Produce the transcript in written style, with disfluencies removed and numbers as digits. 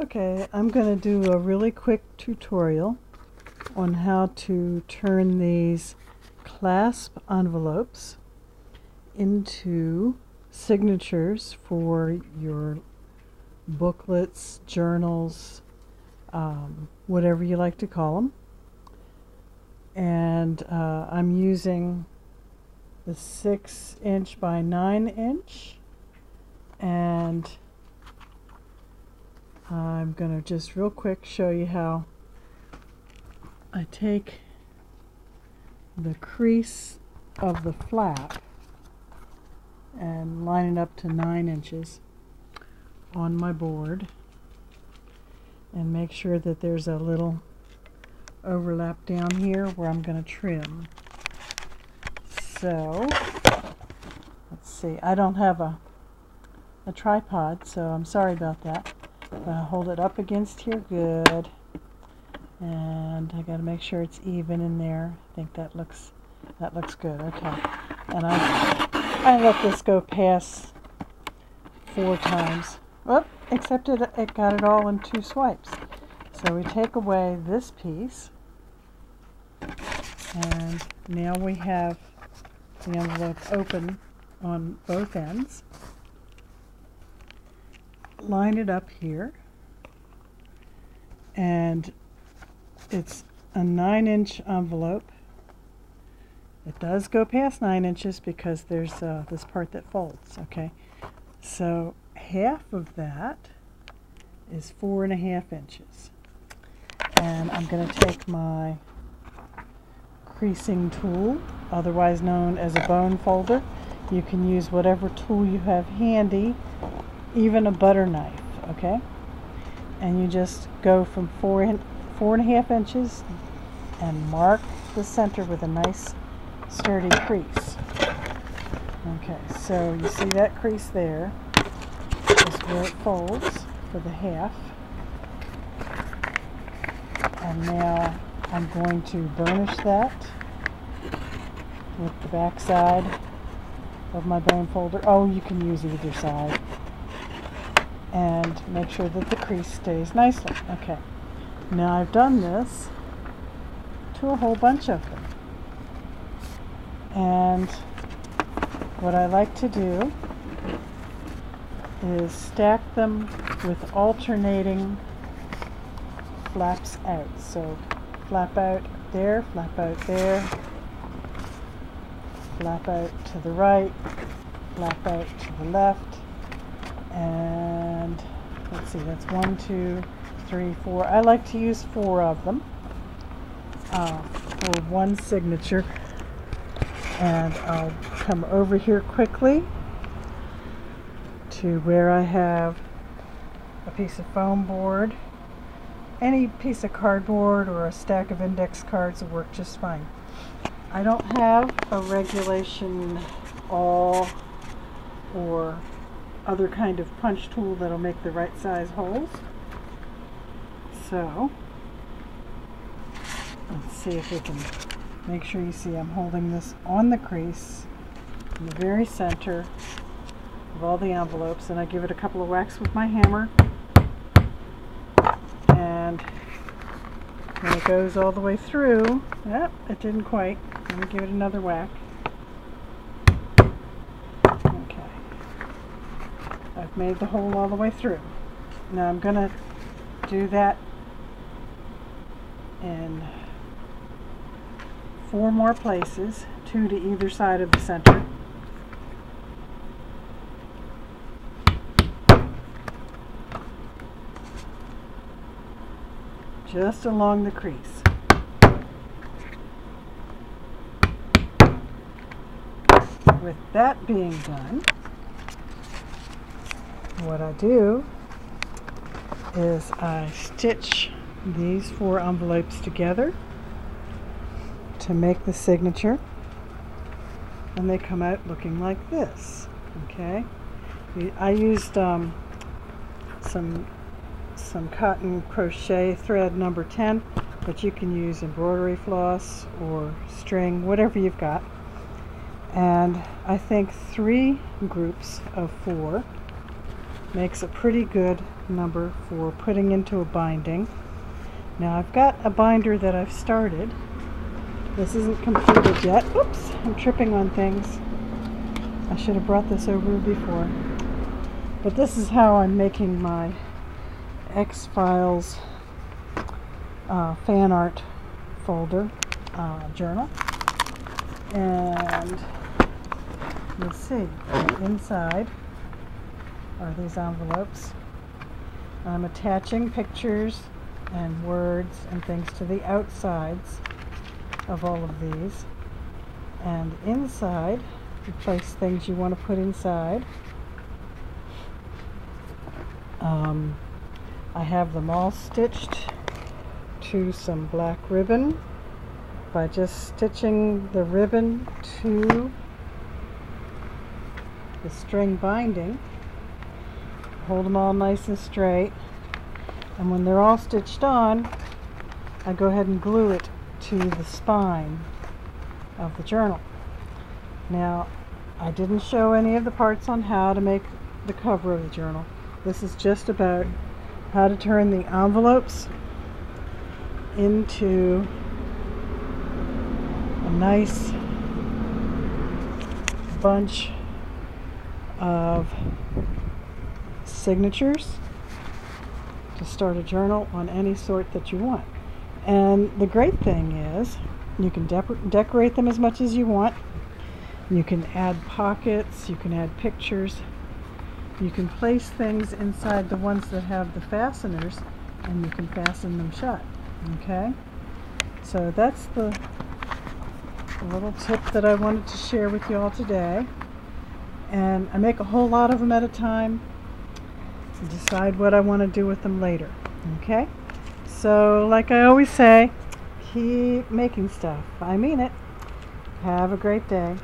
Okay, I'm going to do a really quick tutorial on how to turn these clasp envelopes into signatures for your booklets, journals, whatever you like to call them. And I'm using the 6" by 9", and I'm going to just real quick show you how I take the crease of the flap and line it up to 9" on my board and make sure that there's a little overlap down here where I'm going to trim. So let's see, I don't have a tripod, so I'm sorry about that. I'll hold it up against here good, and I got to make sure it's even in there. I think that looks good. Okay, and I let this go past 4 times. Whoop, except it got it all in 2 swipes. So we take away this piece, and now we have the envelope open on both ends. Line it up here, and it's a 9" envelope. It does go past 9" because there's this part that folds. Okay, so half of that is 4½ inches, and I'm going to take my creasing tool, otherwise known as a bone folder. You can use whatever tool you have handy, even a butter knife, okay? And you just go from 4½ inches and mark the center with a nice sturdy crease. Okay, so you see that crease there is where it folds for the half. And now I'm going to burnish that with the back side of my bone folder. Oh, you can use either side. And make sure that the crease stays nicely. Okay, now I've done this to a whole bunch of them. And what I like to do is stack them with alternating flaps out. So flap out there, flap out there, flap out to the right, flap out to the left, and let's see, that's 1, 2, 3, 4. I like to use 4 of them for one signature. And I'll come over here quickly to where I have a piece of foam board. Any piece of cardboard or a stack of index cards will work just fine. I don't have a regulation awl or other kind of punch tool that'll make the right size holes. So let's see if we can make sure you see I'm holding this on the crease in the very center of all the envelopes, and I give it a couple of whacks with my hammer, and when it goes all the way through, yep, it didn't quite. Let me give it another whack. Okay, I've made the hole all the way through. Now I'm going to do that in 4 more places, 2 to either side of the center. Just along the crease. With that being done, what I do is I stitch these 4 envelopes together to make the signature, and they come out looking like this. Okay, I used some cotton crochet thread number 10, but you can use embroidery floss or string, whatever you've got. And I think 3 groups of 4 makes a pretty good number for putting into a binding. Now I've got a binder that I've started. This isn't completed yet. Oops, I'm tripping on things. I should have brought this over before. But this is how I'm making my X-Files fan art folder journal. And let's see, inside are these envelopes. I'm attaching pictures and words and things to the outsides of all of these. And inside, you place things you want to put inside. I have them all stitched to some black ribbon by just stitching the ribbon to the string binding. Hold them all nice and straight, and when they're all stitched on, I go ahead and glue it to the spine of the journal. Now, I didn't show any of the parts on how to make the cover of the journal. This is just about how to turn the envelopes into a nice bunch of signatures to start a journal on any sort that you want. And the great thing is you can decorate them as much as you want. You can add pockets, you can add pictures, you can place things inside the ones that have the fasteners, and you can fasten them shut. Okay? So that's the little tip that I wanted to share with you all today. And I make a whole lot of them at a time and decide what I want to do with them later. Okay? So, like I always say, keep making stuff. I mean it. Have a great day.